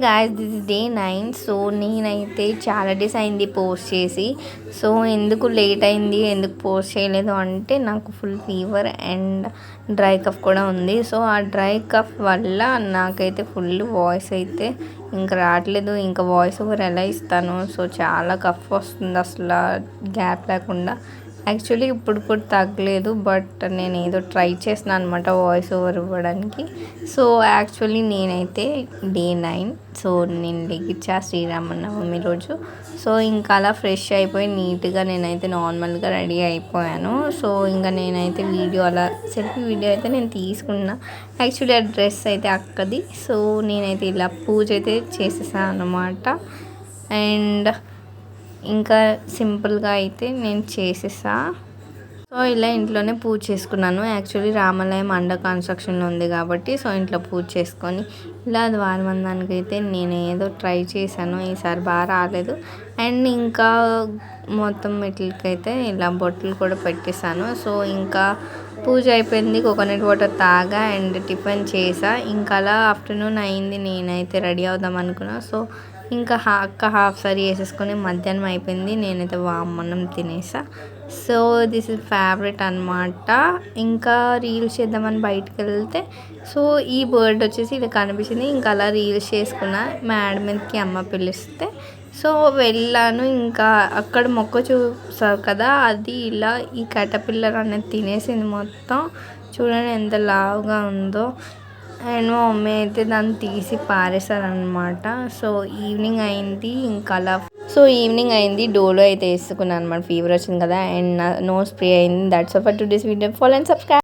Guys this is day 9. So నేనైతే చాలా days అయింది పోస్ట్ చేసి. సో ఎందుకు లేట్ అయింది, ఎందుకు పోస్ట్ చేయలేదు అంటే నాకు full fever and dry cough కూడా ఉంది. సో ఆ డ్రై కఫ్ వల్ల నాకైతే ఫుల్ వాయిస్ అయితే ఇంకా రావట్లేదు. ఇంకా వాయిస్ ఓవర్ ఎలా ఇస్తాను. సో చాలా కఫ్ వస్తుంది అసలు గ్యాప్ లేకుండా. యాక్చువల్లీ ఇప్పుడు తగ్గలేదు, బట్ నేను ఏదో ట్రై చేస్తున్నాను అనమాట వాయిస్ ఓవర్ ఇవ్వడానికి. సో యాక్చువల్లీ నేనైతే డే 9. సో నేను లెగిచ్చా శ్రీరామనవమి రోజు. సో ఇంకా అలా ఫ్రెష్ అయిపోయి నీట్గా నేనైతే నార్మల్గా రెడీ అయిపోయాను. సో ఇంకా నేనైతే వీడియో అలా సెల్ఫీ వీడియో అయితే నేను తీసుకున్నా. యాక్చువల్లీ ఆ డ్రెస్ అయితే అక్కది. సో నేనైతే ఇలా పూజ అయితే చేసేసాను అన్నమాట. అండ్ ఇంకా సింపుల్గా అయితే నేను చేసేసా. సో ఇలా ఇంట్లోనే పూజ చేసుకున్నాను. యాక్చువల్లీ రామాలయం అండర్ కన్స్ట్రక్షన్లో ఉంది కాబట్టి సో ఇంట్లో పూజ చేసుకొని ఇలా ద్వారబంధానికి అయితే నేను ఏదో ట్రై చేశాను. ఈసారి బాగా రాలేదు. అండ్ ఇంకా మొత్తం మెట్లకైతే ఇలా బొట్లు కూడా పెట్టేశాను. సో ఇంకా పూజ అయిపోయింది. కోకోనట్ వాటర్ తాగా అండ్ టిఫిన్ చేసా. ఇంకా అలా ఆఫ్టర్నూన్ అయింది. నేనైతే రెడీ అవుదాం అనుకున్నా. సో ఇంకా అక్క హాఫ్ సారీ వేసేసుకొని మధ్యాహ్నం అయిపోయింది. నేనైతే వామన్నం తినేసా. సో దిస్ ఇస్ ఫేవరెట్ అనమాట. ఇంకా రీల్స్ చేద్దామని బయటకు వెళ్తే సో ఈ బర్డ్ వచ్చేసి ఇలా కనిపించింది. ఇంకా అలా రీల్స్ చేసుకున్నా. మేడ మీదకి అమ్మ పిలిస్తే సో వెళ్ళాను. ఇంకా అక్కడ మొక్క చూసారు కదా, అది ఇలా ఈ కటపిల్లర్ అనేది తినేసింది మొత్తం. చూడండి ఎంత లావుగా ఉందో. అండ్ మా మమ్మీ అయితే దాన్ని తీసి పారేశారనమాట. సో ఈవినింగ్ అయింది. ఇంకా అలా ఈవినింగ్ అయింది. డోలో అయితే వేసుకున్నాను అనమాట. ఫీవర్ వచ్చింది కదా అండ్ నో స్ప్రే అయింది. That's all for today's video. Follow and subscribe.